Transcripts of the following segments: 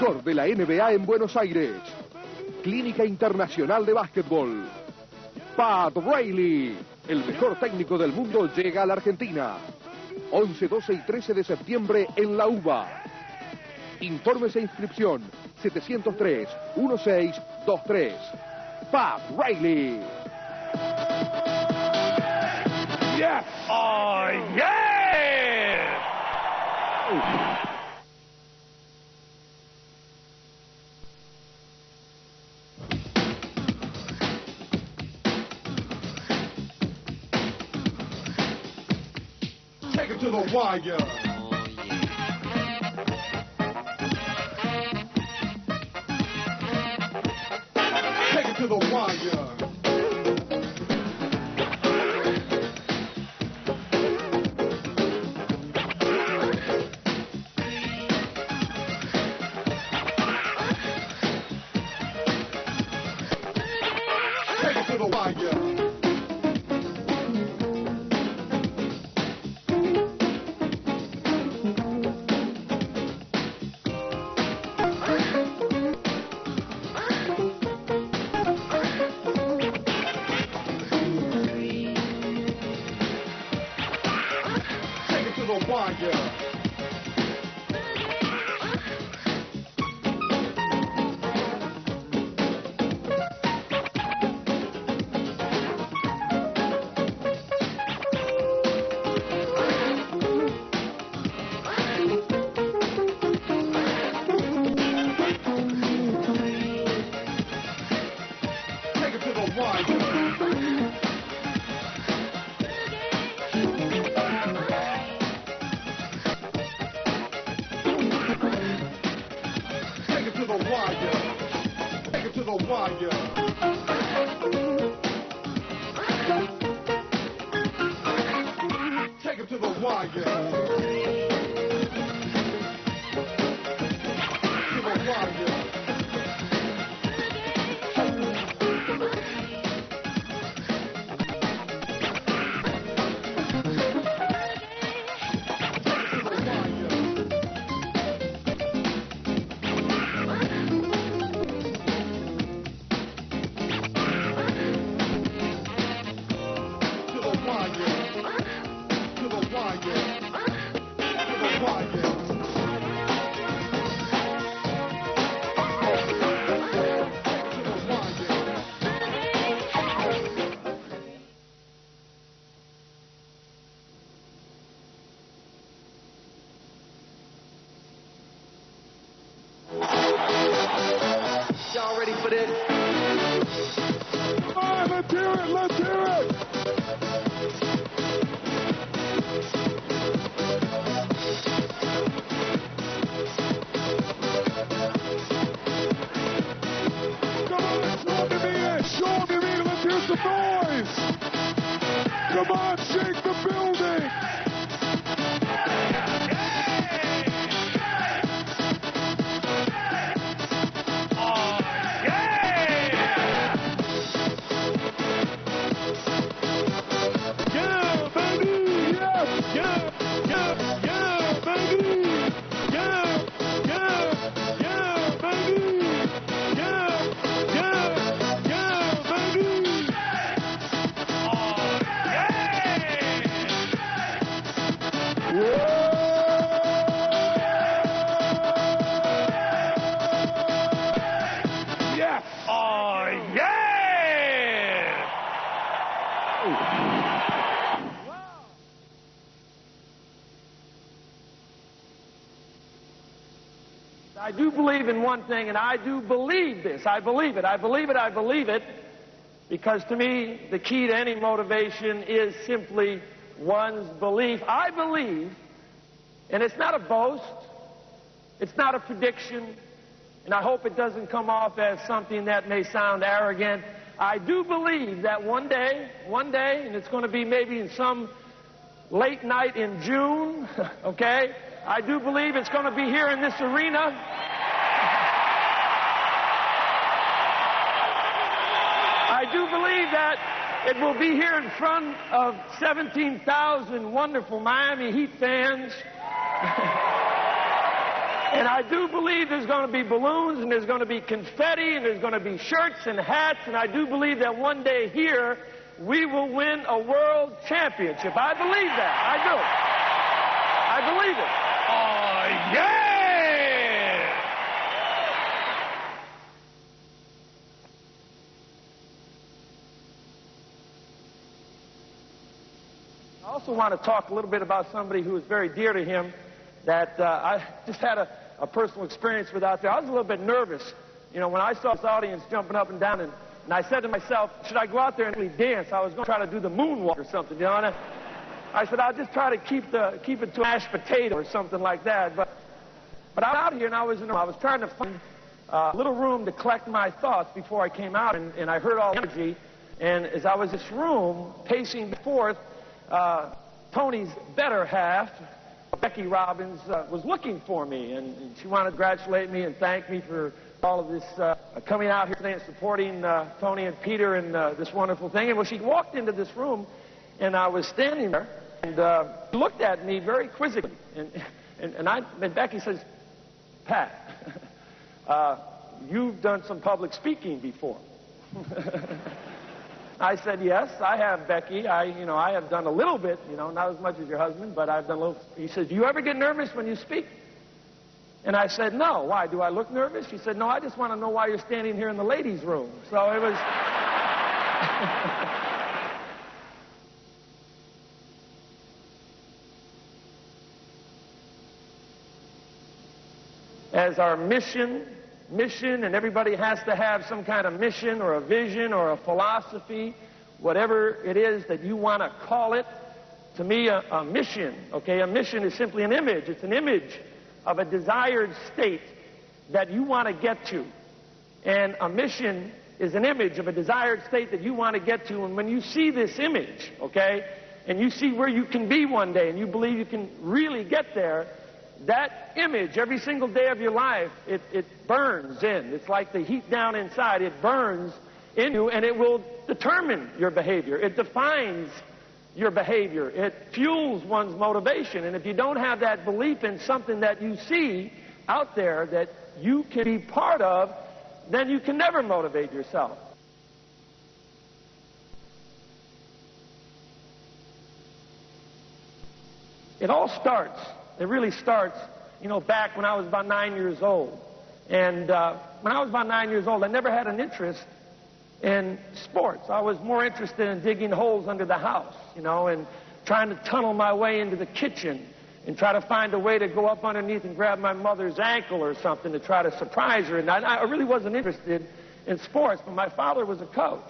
precursor de la NBA en Buenos Aires. Clínica Internacional de Básquetbol. Pat Riley, el mejor técnico del mundo, llega a la Argentina. 11, 12 y 13 de septiembre en la UBA. Informes e inscripción 703-1623. Pat Riley. Yes! Oh, yeah! Take it to the wire. Take it to the wire. Take it to the wire. Y'all ready for this? All right, let's hear it, let's hear it. Come on, show me it, let's hear some noise. Come on, shake the building. I do believe in one thing, and I do believe this. I believe it. I believe it. I believe it. Because to me, the key to any motivation is simply one's belief. I believe, and it's not a boast, it's not a prediction, and I hope it doesn't come off as something that may sound arrogant. I do believe that one day, and it's going to be maybe in some late night in June, okay? I do believe it's going to be here in this arena. I do believe that it will be here in front of 17,000 wonderful Miami Heat fans. And I do believe there's going to be balloons, and there's going to be confetti, and there's going to be shirts and hats, and I do believe that one day here we will win a world championship. I believe that. I do. I believe it. Oh, yeah! I also want to talk a little bit about somebody who is very dear to him that I just had a personal experience with out there. I was a little bit nervous, you know, when I saw this audience jumping up and down, and I said to myself, should I go out there and really dance? I was going to try to do the moonwalk or something, you know, and I said, I'll just try to keep it to mashed potato or something like that. But I was out here, and I was trying to find a little room to collect my thoughts before I came out, and I heard all the energy, and as I was in this room pacing forth, Tony's better half, Becky Robbins, was looking for me, and she wanted to congratulate me and thank me for all of this coming out here today and supporting Tony and Peter and this wonderful thing. And well, she walked into this room, and I was standing there, and looked at me very quizzically, and Becky says, Pat, you've done some public speaking before. I said, yes, I have, Becky. I have done a little bit, not as much as your husband, but I've done a little. He said, do you ever get nervous when you speak? And I said, no. Why? Do I look nervous? She said, no, I just want to know why you're standing here in the ladies' room. So it was... As our mission, and everybody has to have some kind of mission or a vision or a philosophy, whatever it is that you want to call it. To me, a mission, okay, a mission is simply an image. It's an image of a desired state that you want to get to. And a mission is an image of a desired state that you want to get to. And when you see this image, okay, and you see where you can be one day and you believe you can really get there, that image, every single day of your life, it burns in. It's like the heat down inside. It burns in you, and it will determine your behavior. It defines your behavior. It fuels one's motivation. And if you don't have that belief in something that you see out there that you can be part of, then you can never motivate yourself. It all starts. It really starts, back when I was about 9 years old. And when I was about 9 years old, I never had an interest in sports. I was more interested in digging holes under the house, and trying to tunnel my way into the kitchen and try to find a way to go up underneath and grab my mother's ankle or something to try to surprise her. And I really wasn't interested in sports, but my father was a coach.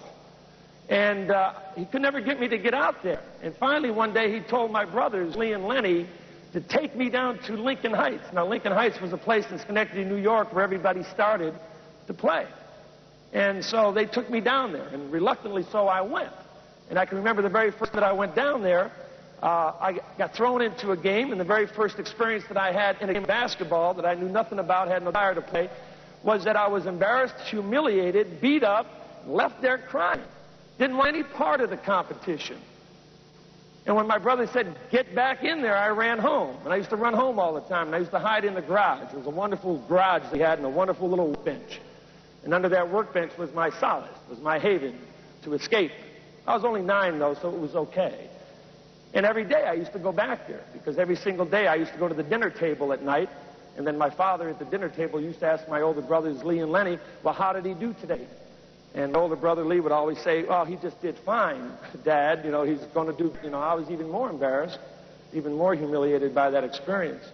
And he could never get me to get out there. And finally, one day, he told my brothers, Lee and Lenny, to take me down to Lincoln Heights. Now, Lincoln Heights was a place in Schenectady, New York, where everybody started to play. And so they took me down there, and reluctantly so I went. And I can remember the very first that I went down there, I got thrown into a game, and the very first experience that I had in a game of basketball that I knew nothing about, had no desire to play, was that I was embarrassed, humiliated, beat up, left there crying. Didn't want any part of the competition. And when my brother said, get back in there, I ran home. And I used to run home all the time. And I used to hide in the garage. It was a wonderful garage they had and a wonderful little workbench. And under that workbench was my solace, was my haven to escape. I was only 9, though, so it was okay. And every day I used to go back there, because every single day I used to go to the dinner table at night. And then my father at the dinner table used to ask my older brothers, Lee and Lenny, well, how did he do today? And older brother Lee would always say, oh, he just did fine, Dad. He's going to do, I was even more embarrassed, even more humiliated by that experience.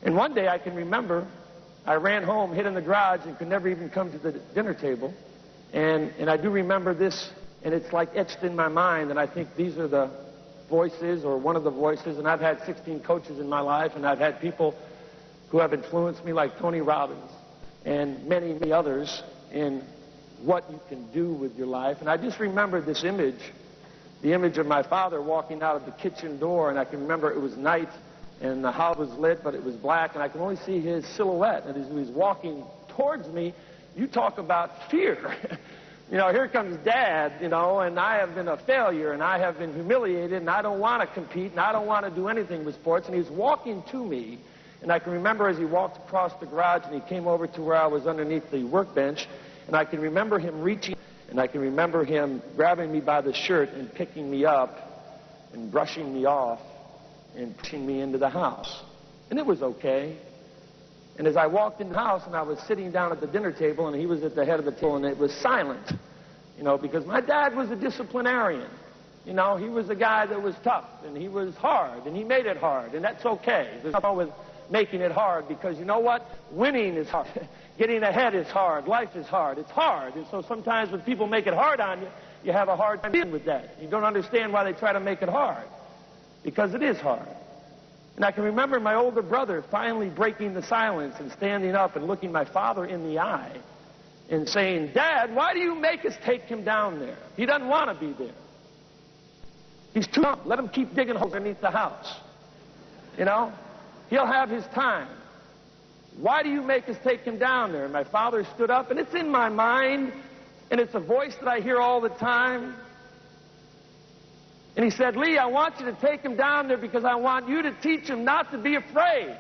And one day I can remember, I ran home, hid in the garage, and could never even come to the dinner table. And I do remember this, and it's like etched in my mind, and I think these are the voices, or one of the voices, and I've had 16 coaches in my life, and I've had people who have influenced me like Tony Robbins and many, many others in what you can do with your life. And I just remember this image, the image of my father walking out of the kitchen door, and I can remember it was night, and the house was lit, but it was black, and I can only see his silhouette. And as he was walking towards me, you talk about fear. Here comes Dad, and I have been a failure, and I have been humiliated, and I don't want to compete, and I don't want to do anything with sports. And he's walking to me, And I can remember as he walked across the garage and he came over to where I was underneath the workbench, and I can remember him reaching, and I can remember him grabbing me by the shirt and picking me up and brushing me off and pushing me into the house. And it was okay. And as I walked in the house and I was sitting down at the dinner table and he was at the head of the table and it was silent, you know, because my dad was a disciplinarian. You know, he was a guy that was tough and he was hard and he made it hard, and that's okay. There's nothing wrong with making it hard, because you know what? Winning is hard. Getting ahead is hard. Life is hard. It's hard. And so sometimes when people make it hard on you, you have a hard time dealing with that. You don't understand why they try to make it hard, because it is hard. And I can remember my older brother finally breaking the silence and standing up and looking my father in the eye and saying, "Dad, why do you make us take him down there? He doesn't want to be there. He's too young. Let him keep digging holes underneath the house. You know? He'll have his time. Why do you make us take him down there?" And my father stood up, and it's in my mind, and it's a voice that I hear all the time. And he said, "Lee, I want you to take him down there because I want you to teach him not to be afraid.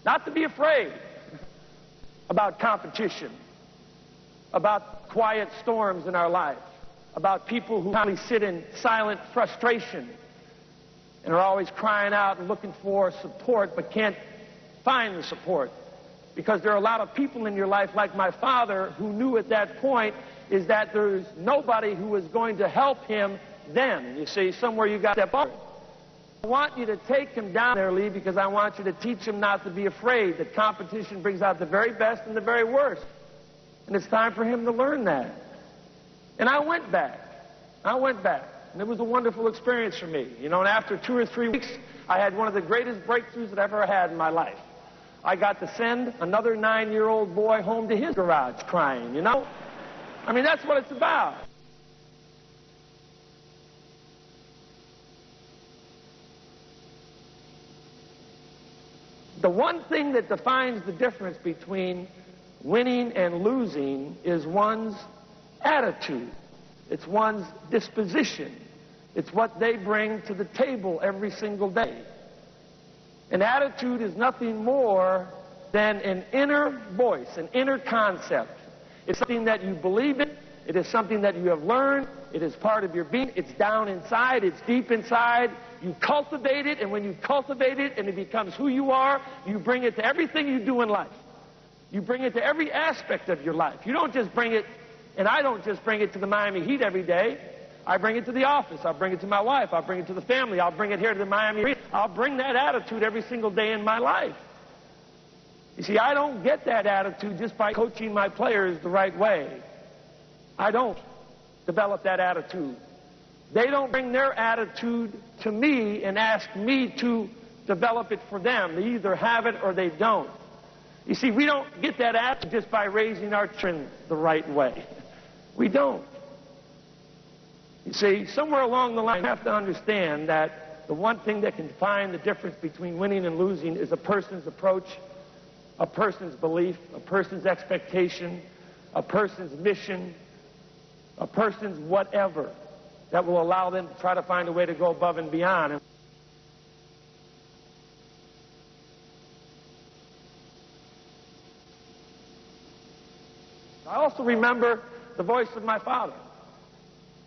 Not to be afraid about competition, about quiet storms in our life, about people who only sit in silent frustration and are always crying out and looking for support but can't find the support. Because there are a lot of people in your life, like my father, who knew at that point is that there's nobody who was going to help him then. You see, somewhere you got to step up. I want you to take him down there, Lee, because I want you to teach him not to be afraid, that competition brings out the very best and the very worst. And it's time for him to learn that." And I went back. And it was a wonderful experience for me. You know, and after 2 or 3 weeks, I had one of the greatest breakthroughs that I've ever had in my life. I got to send another 9-year-old boy home to his garage crying, you know? I mean, that's what it's about. The one thing that defines the difference between winning and losing is one's attitude. It's one's disposition. It's what they bring to the table every single day. An attitude is nothing more than an inner voice, an inner concept. It's something that you believe in. It is something that you have learned. It is part of your being. It's down inside. It's deep inside. You cultivate it, and when you cultivate it and it becomes who you are, you bring it to everything you do in life. You bring it to every aspect of your life. You don't just bring it, and I don't just bring it to the Miami Heat every day. I bring it to the office. I'll bring it to my wife. I'll bring it to the family. I'll bring it here to the Miami Heat. I'll bring that attitude every single day in my life. You see, I don't get that attitude just by coaching my players the right way. I don't develop that attitude. They don't bring their attitude to me and ask me to develop it for them. They either have it or they don't. You see, we don't get that attitude just by raising our children the right way. We don't. You see, somewhere along the line, you have to understand that the one thing that can define the difference between winning and losing is a person's approach, a person's belief, a person's expectation, a person's mission, a person's whatever that will allow them to try to find a way to go above and beyond. I also remember the voice of my father.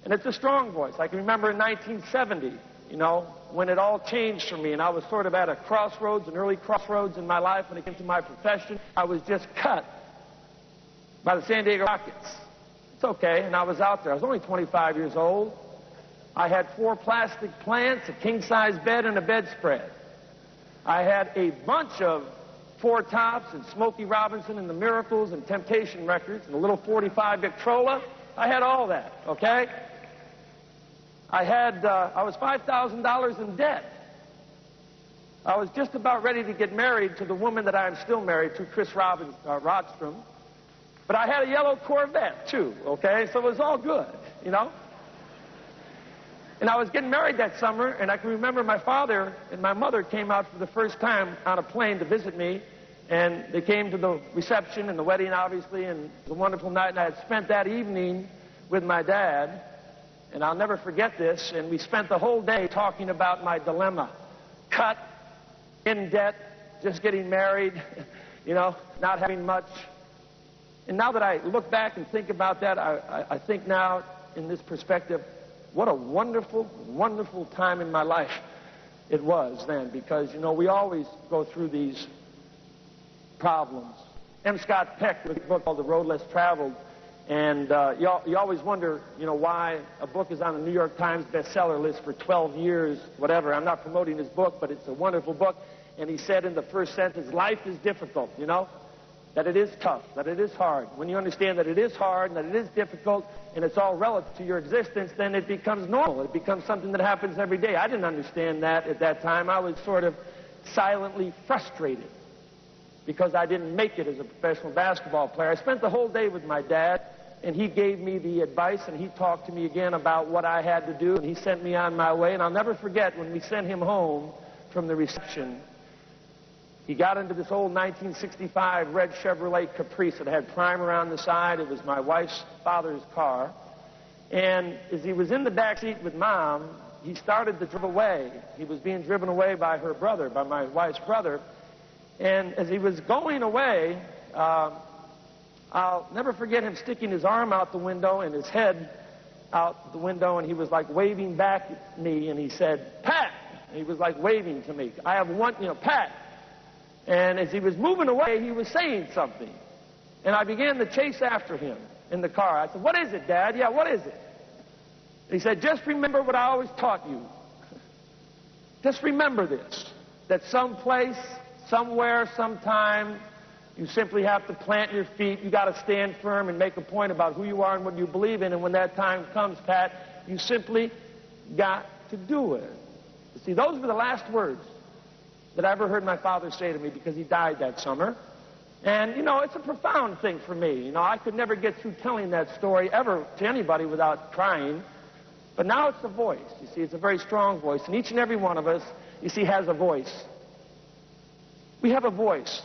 And it's a strong voice. I can remember in 1970, you know, when it all changed for me, and I was sort of at a crossroads, an early crossroads in my life when it came to my profession. I was just cut by the San Diego Rockets. It's okay, and I was out there. I was only 25 years old. I had 4 plastic plants, a king-size bed, and a bedspread. I had a bunch of 4 Tops and Smokey Robinson and the Miracles and Temptation records and a little 45 Victrola. I had all that, okay? I was $5,000 in debt. I was just about ready to get married to the woman that I am still married to, Chris Rodstrom. But I had a yellow Corvette, too, okay? So it was all good, you know? And I was getting married that summer, and I can remember my father and my mother came out for the first time on a plane to visit me, and they came to the reception and the wedding, obviously, and it was a wonderful night, and I had spent that evening with my dad, and I'll never forget this, and we spent the whole day talking about my dilemma. Cut, in debt, just getting married, you know, not having much. And now that I look back and think about that, I think now in this perspective, what a wonderful, wonderful time in my life it was then, because, you know, we always go through these problems. M. Scott Peck wrote a book called The Road Less Traveled, and you always wonder, you know, why a book is on the New York Times bestseller list for 12 years, whatever. I'm not promoting his book, but it's a wonderful book. And he said in the first sentence, life is difficult, you know, that it is tough, that it is hard. When you understand that it is hard and that it is difficult and it's all relative to your existence, then it becomes normal. It becomes something that happens every day. I didn't understand that at that time. I was sort of silently frustrated because I didn't make it as a professional basketball player. I spent the whole day with my dad, and he gave me the advice, and he talked to me again about what I had to do, and he sent me on my way. And I'll never forget when we sent him home from the reception, he got into this old 1965 red Chevrolet Caprice that had primer on the side. It was my wife's father's car. And as he was in the back seat with Mom, he started to drive away. He was being driven away by her brother, by my wife's brother. And as he was going away, I'll never forget him sticking his arm out the window and his head out the window, and he was like waving back at me, and he said, "Pat!" And he was like waving to me. I have one, you know, "Pat!" And as he was moving away, he was saying something. And I began to chase after him in the car. I said, "What is it, Dad?" "Yeah, what is it?" He said, "Just remember what I always taught you. Just remember this, that someplace, somewhere, sometime, you simply have to plant your feet. You got to stand firm and make a point about who you are and what you believe in. And when that time comes, Pat, you simply got to do it." You see, those were the last words that I ever heard my father say to me, because he died that summer. And, you know, it's a profound thing for me. You know, I could never get through telling that story ever to anybody without crying. But now it's a voice. You see, it's a very strong voice. And each and every one of us, you see, has a voice. We have a voice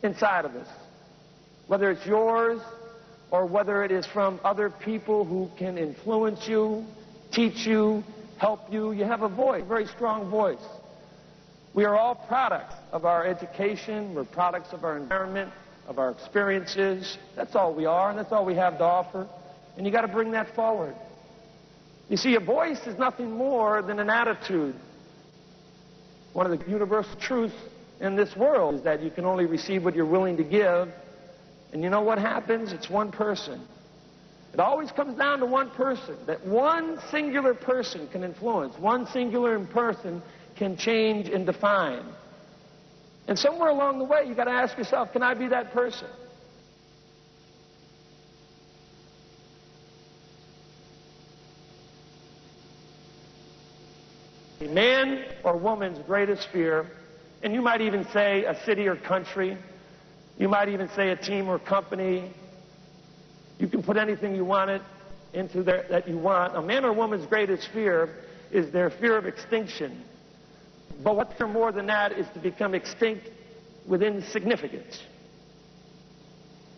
inside of us, whether it's yours or whether it is from other people who can influence you, teach you, help you. You have a voice, a very strong voice. We are all products of our education. We're products of our environment, of our experiences. That's all we are, and that's all we have to offer. And you got to bring that forward. You see, a voice is nothing more than an attitude. One of the universal truths in this world is that you can only receive what you're willing to give. And you know what happens? It's one person. It always comes down to one person. That one singular person can influence. One singular person can change and define. And somewhere along the way, you got to ask yourself, can I be that person? A man or woman's greatest fear, and you might even say a city or country, you might even say a team or company, you can put anything you want it into there that you want. A man or woman's greatest fear is their fear of extinction. But what fear more than that is to become extinct with insignificance.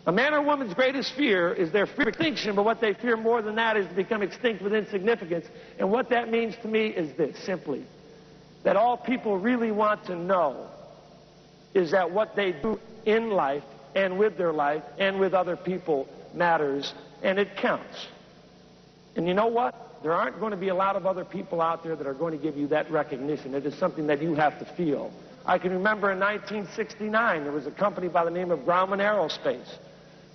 A man or woman's greatest fear is their fear of extinction, but what they fear more than that is to become extinct with insignificance. And what that means to me is this, simply, that all people really want to know is that what they do in life and with their life and with other people matters, and it counts. And you know what? There aren't going to be a lot of other people out there that are going to give you that recognition. It is something that you have to feel. I can remember in 1969, there was a company by the name of Grumman Aerospace.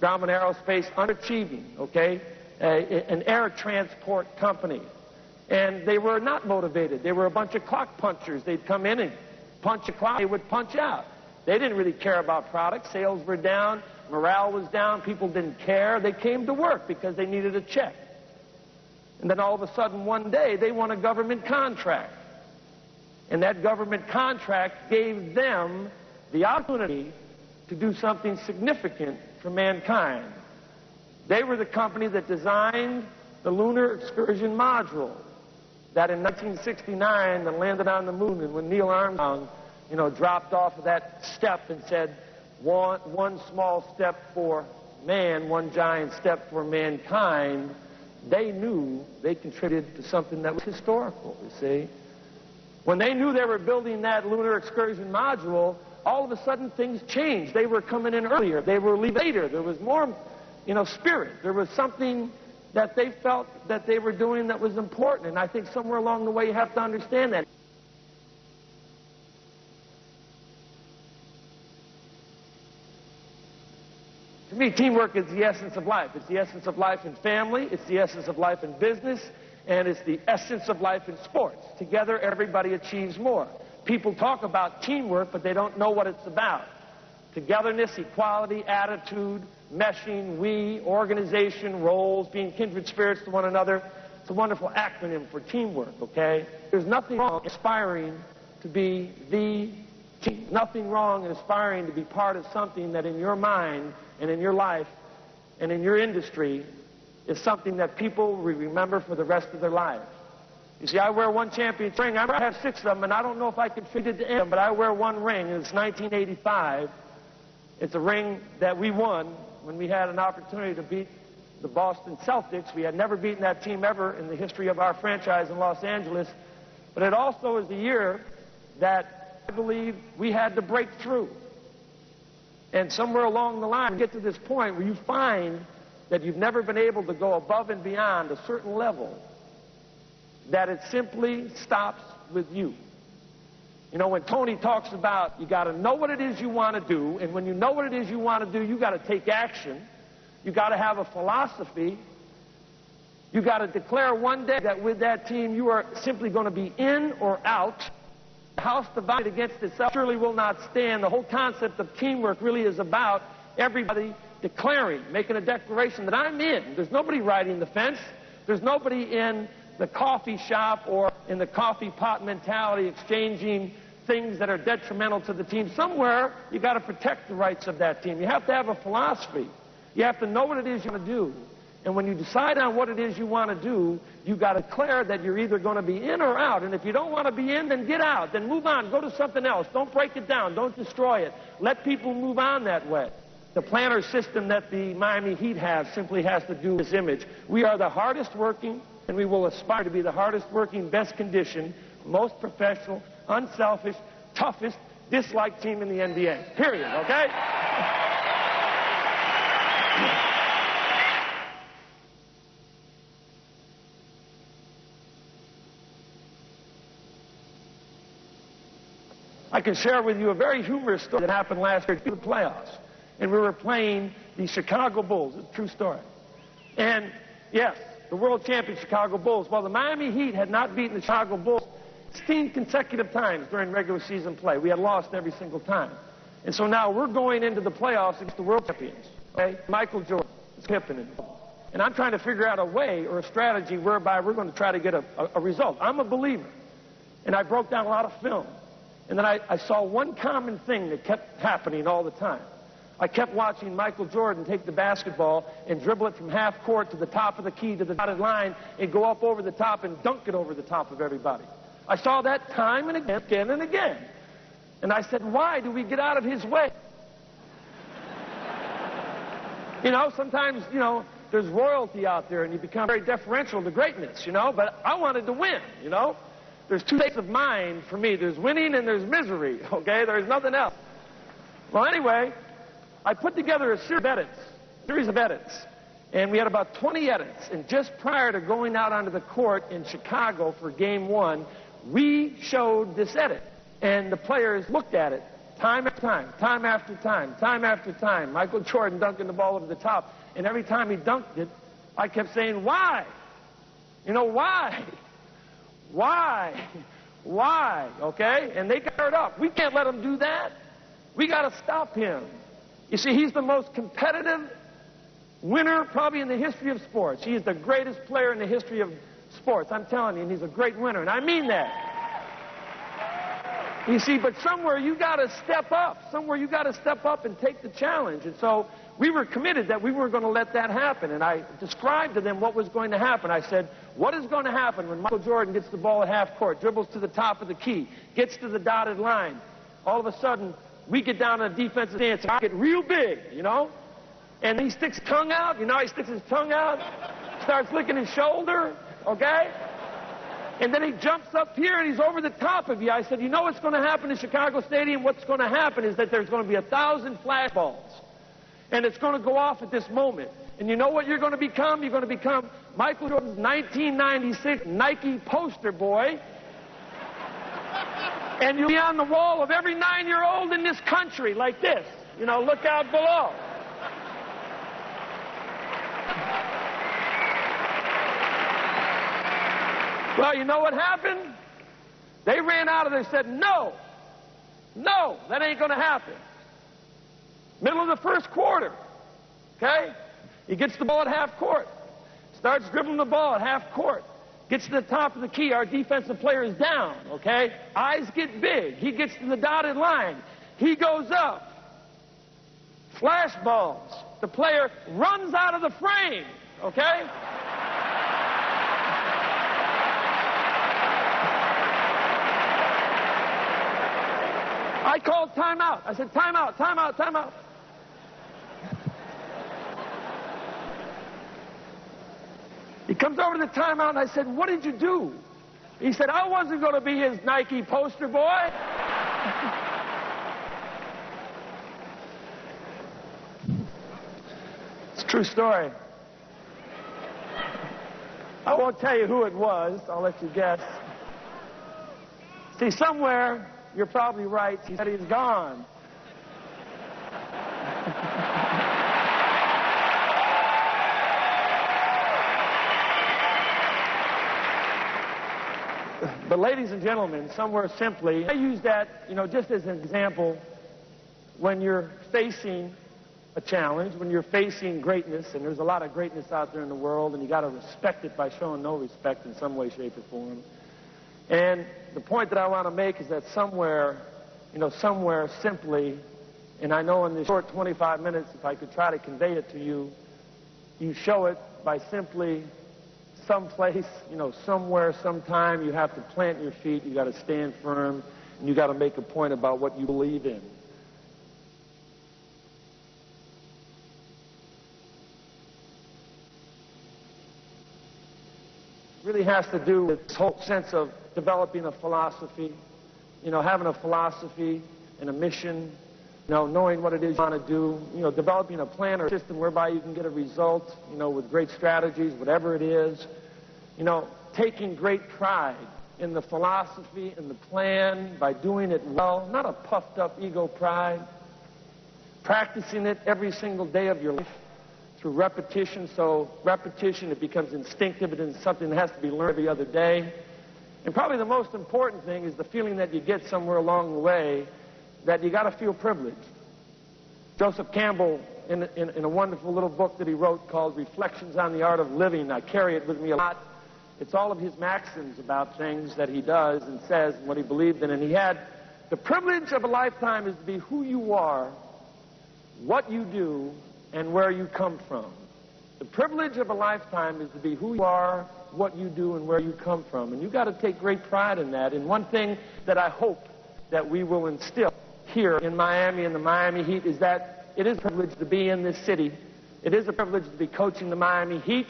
Grumman Aerospace, underachieving, okay, an air transport company. And they were not motivated. They were a bunch of clock punchers. They'd come in and punch a clock. They would punch out. They didn't really care about products. Sales were down. Morale was down. People didn't care. They came to work because they needed a check. And then all of a sudden, one day, they won a government contract. And that government contract gave them the opportunity to do something significant for mankind. They were the company that designed the lunar excursion module that in 1969 that landed on the moon. And when Neil Armstrong, you know, dropped off of that step and said, one small step for man, one giant step for mankind, they knew they contributed to something that was historical, you see. When they knew they were building that lunar excursion module, all of a sudden things changed. They were coming in earlier. They were leaving later. There was more, spirit. There was something that they felt that they were doing that was important. And I think somewhere along the way you have to understand that. To me, teamwork is the essence of life. It's the essence of life in family. It's the essence of life in business. And it's the essence of life in sports. Together, everybody achieves more. People talk about teamwork, but they don't know what it's about. Togetherness, equality, attitude, meshing, we, organization, roles, being kindred spirits to one another. It's a wonderful acronym for teamwork, okay? There's nothing wrong in aspiring to be the team. Nothing wrong in aspiring to be part of something that in your mind and in your life and in your industry is something that people will remember for the rest of their lives. You see, I wear one championship ring. I have 6 of them, and I don't know if I could fit it to end, but I wear one ring, and it's 1985. It's a ring that we won when we had an opportunity to beat the Boston Celtics. We had never beaten that team ever in the history of our franchise in Los Angeles. But it also is the year that I believe we had to break through. And somewhere along the line, we get to this point where you find that you've never been able to go above and beyond a certain level, that it simply stops with you. When Tony talks about you got to know what it is you want to do, and when you know what it is you want to do, you got to take action. You got to have a philosophy. You got to declare one day that with that team you are simply going to be in or out. The house divided against itself surely will not stand. The whole concept of teamwork really is about everybody declaring, making a declaration that I'm in. There's nobody riding the fence. There's nobody in the coffee shop or in the coffee pot mentality exchanging things that are detrimental to the team. Somewhere you got to protect the rights of that team. You have to have a philosophy. You have to know what it is you want to do. And when you decide on what it is you want to do, you got to declare that you're either going to be in or out. And if you don't want to be in, then get out. Then move on. Go to something else. Don't break it down. Don't destroy it. Let people move on that way. The planner system that the Miami Heat have simply has to do with this image. We are the hardest working, and we will aspire to be the hardest working, best conditioned, most professional, unselfish, toughest, disliked team in the NBA. Period, okay? I can share with you a very humorous story that happened last year in the playoffs. And we were playing the Chicago Bulls. It's a true story. And, yes, the world champion Chicago Bulls. Well, the Miami Heat had not beaten the Chicago Bulls 16 consecutive times during regular season play. We had lost every single time. And so now we're going into the playoffs against the world champions. Okay? Michael Jordan, Pippen. And I'm trying to figure out a way or a strategy whereby we're going to try to get a result. I'm a believer. And I broke down a lot of film. And then I saw one common thing that kept happening all the time. I kept watching Michael Jordan take the basketball and dribble it from half court to the top of the key to the dotted line and go up over the top and dunk it over the top of everybody. I saw that time and again and again. And I said, why do we get out of his way? Sometimes, there's royalty out there and you become very deferential to greatness, but I wanted to win, There's 2 states of mind for me. There's winning and there's misery, okay? There's nothing else. Well, anyway, I put together a series of edits, and we had about 20 edits. And just prior to going out onto the court in Chicago for Game 1, we showed this edit. And the players looked at it time after time, time after time, time after time. Michael Jordan dunking the ball over the top. And every time he dunked it, I kept saying, why? Why? Why? Why? Okay? And they got up. We can't let him do that. We got to stop him. You see, he's the most competitive winner probably in the history of sports. He is the greatest player in the history of sports. I'm telling you, and he's a great winner, and I mean that. You see, but somewhere you got to step up. Somewhere you got to step up and take the challenge. And so we were committed that we weren't going to let that happen. And I described to them what was going to happen. I said, what is going to happen when Michael Jordan gets the ball at half court, dribbles to the top of the key, gets to the dotted line? All of a sudden, we get down on a defensive stance and I get real big, And he sticks his tongue out, he sticks his tongue out, starts licking his shoulder, okay? And then he jumps up here and he's over the top of you. I said, you know what's going to happen in Chicago Stadium? What's going to happen is that there's going to be 1,000 flashballs. And it's going to go off at this moment. And you know what you're going to become? You're going to become Michael Jordan's 1996 Nike poster boy. And you'll be on the wall of every 9-year-old in this country like this. You know, look out below. Well, you know what happened? They ran out of there and said, no, that ain't going to happen. Middle of the first quarter, okay? He gets the ball at half court, starts dribbling the ball at half court, gets to the top of the key. Our defensive player is down, okay? Eyes get big. He gets to the dotted line. He goes up. Flash balls. The player runs out of the frame, okay? I called timeout. I said, timeout, timeout, timeout. He comes over to the timeout, and I said, what did you do? He said, I wasn't going to be his Nike poster boy. It's a true story. I won't tell you who it was. I'll let you guess. See, somewhere, you're probably right, he said he's gone. But ladies and gentlemen, somewhere simply, I use that, just as an example, when you're facing a challenge, when you're facing greatness, and there's a lot of greatness out there in the world, and you got to respect it by showing no respect in some way, shape, or form. And the point that I want to make is that somewhere simply, and I know in this short 25 minutes, if I could try to convey it to you, you show it by simply someplace, somewhere, sometime, you have to plant your feet, you got to stand firm, and you got to make a point about what you believe in. It really has to do with this whole sense of developing a philosophy, having a philosophy and a mission, knowing what it is you want to do, developing a plan or system whereby you can get a result, with great strategies, whatever it is, taking great pride in the philosophy and the plan by doing it well, not a puffed up ego pride, practicing it every single day of your life through repetition, so repetition, it becomes instinctive, it is something that has to be learned every other day. And probably the most important thing is the feeling that you get somewhere along the way that you got to feel privileged. Joseph Campbell, in a wonderful little book that he wrote called Reflections on the Art of Living, I carry it with me a lot. It's all of his maxims about things that he does and says and what he believed in. And he had, the privilege of a lifetime is to be who you are, what you do, and where you come from. The privilege of a lifetime is to be who you are, what you do, and where you come from. And you've got to take great pride in that. And one thing that I hope that we will instill here in Miami, in the Miami Heat, is that it is a privilege to be in this city. It is a privilege to be coaching the Miami Heat.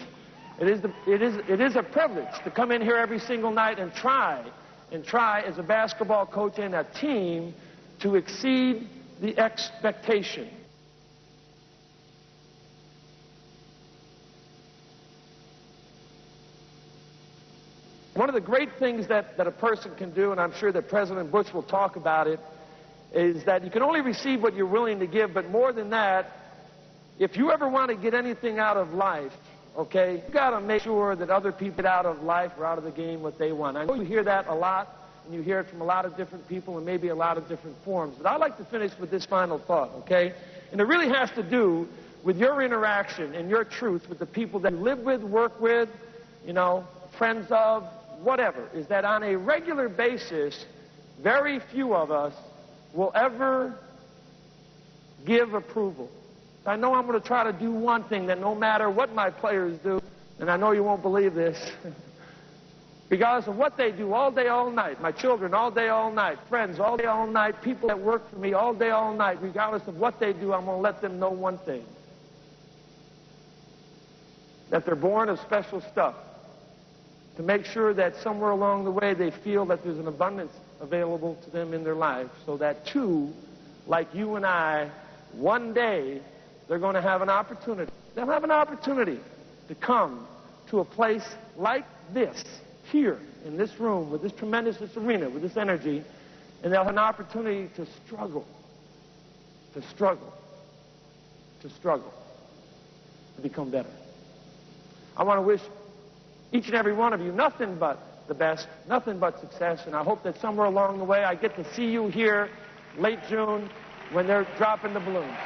It is a privilege to come in here every single night and try as a basketball coach and a team to exceed the expectation. One of the great things that a person can do, and I'm sure that President Bush will talk about it, is that you can only receive what you're willing to give, but more than that, if you ever want to get anything out of life, okay, you got to make sure that other people get out of life or out of the game what they want. I know you hear that a lot, and you hear it from a lot of different people and maybe a lot of different forms, but I'd like to finish with this final thought, okay? And it really has to do with your interaction and your truth with the people that you live with, work with, friends of, whatever, is that on a regular basis, very few of us will ever give approval. I know I'm going to try to do one thing that no matter what my players do, and I know you won't believe this, regardless of what they do all day, all night, my children all day, all night, friends all day, all night, people that work for me all day, all night, regardless of what they do, I'm going to let them know one thing, that they're born of special stuff. to make sure that somewhere along the way they feel that there's an abundance available to them in their life, so that too, like you and I, one day they're going to have an opportunity. They'll have an opportunity to come to a place like this, here in this room, with this tremendous arena, with this energy, and they'll have an opportunity to struggle, to become better. I want to wish each and every one of you nothing but the best, nothing but success, and I hope that somewhere along the way I get to see you here late June when they're dropping the balloons.